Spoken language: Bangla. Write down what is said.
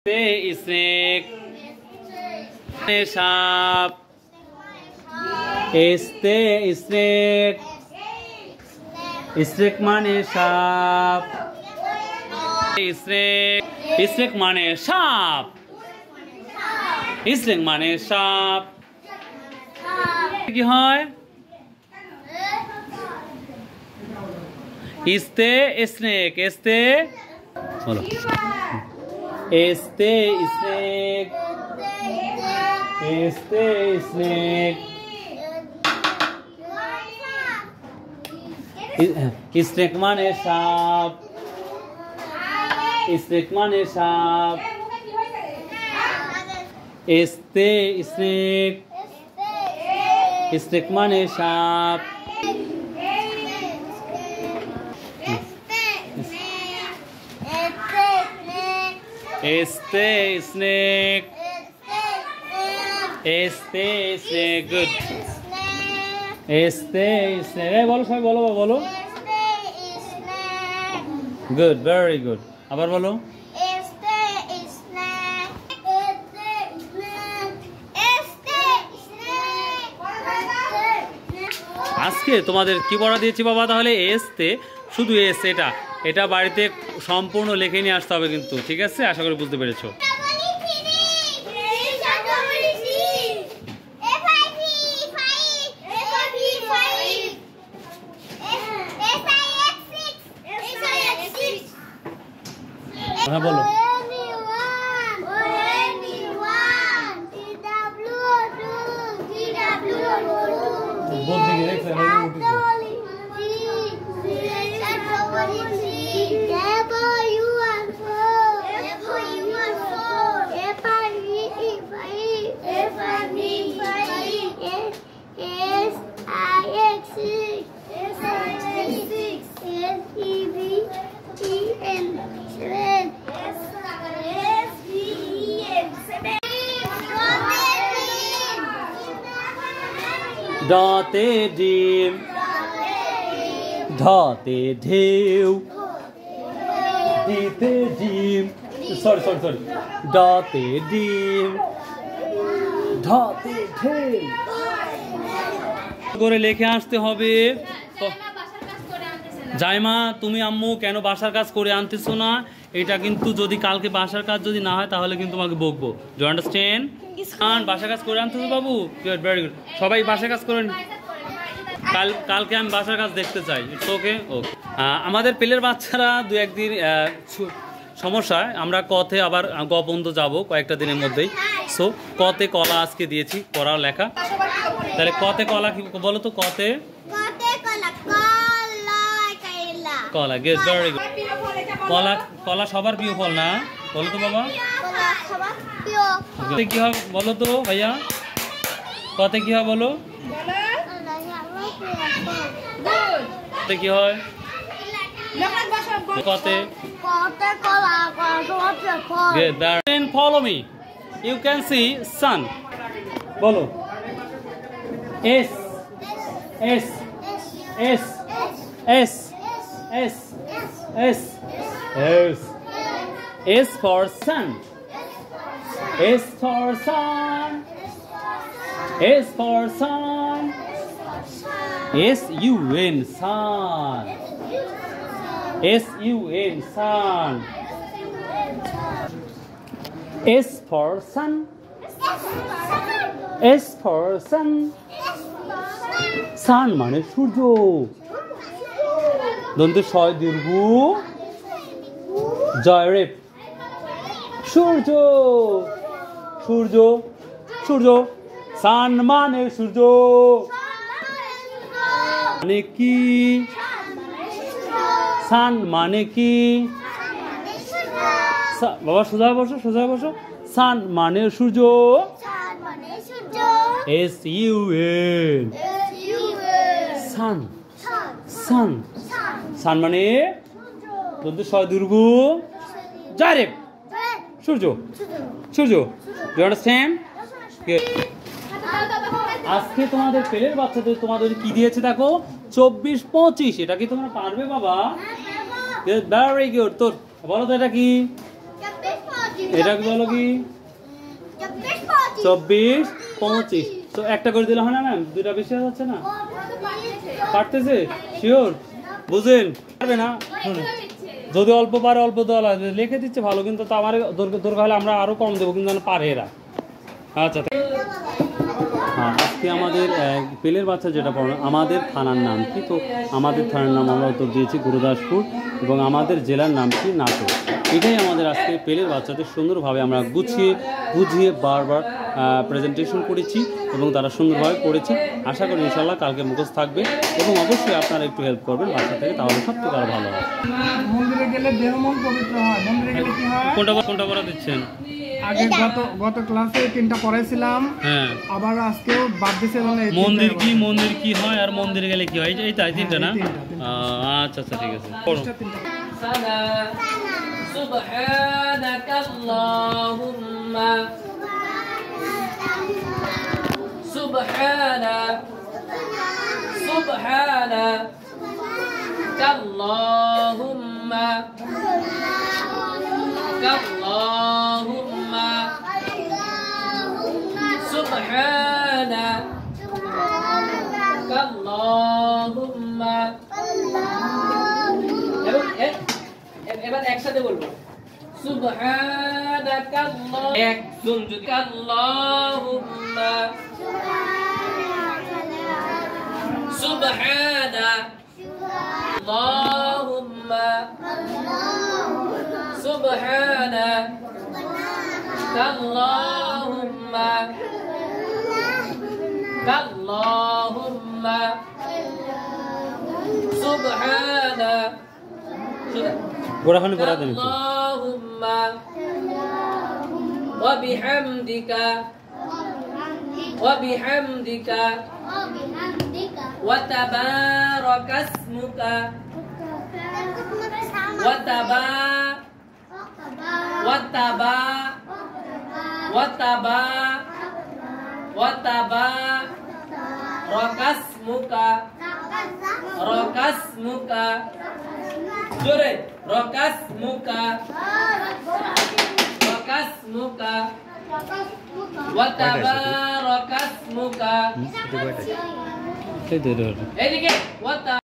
snake সাপ snake snake মানে সাপ snake মানে সাপ snake মানে সাপ কি হয় snake বলো snake snake snake মানে সাপ snake মানে সাপ snake snake মানে সাপ snake good snake বলো সবাই বলো good very good আবার বলো আজকে তোমাদের কি পড়া দিয়েছি বাবা তাহলে এসতে শুধু এস এটা বাড়িতে সম্পূর্ণ লিখে নিয়ে আসতে হবে কিন্তু ঠিক আছে আশা করি বুঝতে পেরেছো হ্যাঁ বলো দাঁতে ডিম ধাতে ঢেউ দিতে ডিম সরি দাঁতে ডিম ধাতে ঢেউ করে লিখে আসতে হবে জাইমা তুমি আম্মু কেন বাসার কাজ করে আনতেছো না এটা কিন্তু যদি কালকে বাসার কাজ যদি না হয় তাহলে কিন্তু তোমাকে বকবো ডু আন্ডারস্ট্যান্ড বাসার কাজ করে আনতেছো বাবু গুড ভেরি গুড সবাই বাসার কাজ করেন কালকে আমি বাসার কাজ দেখতে চাই ইটস ওকে আমাদের পেলের বাচ্চারা দু একদিন সমস্যা আমরা কতে আবার গ পর্যন্ত যাবো কয়েকটা দিনের মধ্যেই সো কতে কলা আজকে দিয়েছি পড়া লেখা তাহলে কতে কলা কি বলো তো কতে কলা গুড ভেরি গুড কলা সবার প্রিয় ফল না বলো তো বাবা কি হয় বলো তো ভাইয়া কতে কি হয় বলো কি হয় কতে follow me you can see sun বলো s s s s s s s s for sun s for sun s for sun S-U-N sun S-U-N sun S for sun S for sun sun মানে সূর্য দন্তে ছয় দীর্ঘ জয় রেপ সূর্য সূর্য সূর্য sun মানে সূর্য মানে কি সান মানে কি বাবা সোজা বসো সান মানে সূর্য S-U-N সান সান সান মানে দন্তে ছয় দীর্ঘ জয় রেপ সূর্য সূর্য ইউ আন্ডারস্ট্যান্ড আজকে তোমাদের পেলের বাচ্চাদের তোমাদের কি দিয়েছে দেখো 24-25 এটা কি তোমরা পারবে বাবা ভেরি গুড তোর বলো তো এটা কি এটা বলো কি 24 25। তো একটা করে দিলে হয় না ম্যাম? দুইটা বেশি হয়ে যাচ্ছে না? পারতেছে? শিওর? বুঝেন? পারবে না? যদি অল্প পারে অল্প দেওয়া লাগবে, লিখে দিচ্ছে ভালো, কিন্তু তো আমার দরকার হলে আমরা আরো কম দেবো, কিন্তু পারে এরা। আচ্ছা, হ্যাঁ, আজকে আমাদের পেলের বাচ্চা যেটা পড়ানো, আমাদের থানার নাম কি? তো আমাদের থানার নাম আমরা উত্তর দিয়েছি গুরুদাসপুর, এবং আমাদের জেলার নাম কি? নাটোর। এটাই আমাদের আজকে পেলের বাচ্চাদের সুন্দরভাবে আমরা গুছিয়ে বুঝিয়ে বারবার প্রেজেন্টেশন করেছি, এবং তারা সুন্দরভাবে পড়েছে। আশা করি ইনশাল্লাহ কালকে মুখস্থ থাকবে, এবং অবশ্যই আপনারা একটু হেল্প করবেন বাচ্চা থেকে, তাহলে সব থেকে আরও ভালো হয়। মন্দিরে গেলে দেহ মন পবিত্র হয়। মন্দিরে গেলে কি হয়? কোনটা পড়া দিচ্ছেন? আগে গত ক্লাসে 3টা পড়াইছিলাম, হ্যাঁ, আবার আজকেও বাদ দিছে। মন্দির কি হয় আর মন্দিরে গেলে কি হয়, এই তাই 3টা না? আচ্ছা আচ্ছা, ঠিক আছে, পড়ো। সুবহানাকাল্লাহুম্মা সুবহানাকাল্লাহুম্মা সুবহানাকাল্লাহুম্মা। এবার একসাথে বলবো সুবহানাকাল্লাহ। আল্লাহুম্মা সুবহানা আল্লাহুম্মা সুবহানা আল্লাহুম্মা আল্লাহুম্মা সুবহানা গোড়াখানি পড়া দেন। আল্লাহুম্মা ওয়া বিহামদিকা ওয়া তাবারাকা ইসমুকা ওয়া তাবারাকা জোরে রকাসমুকা ওয়া তাবারাকা ইসমুকা। এই তো এদিকে ওয়া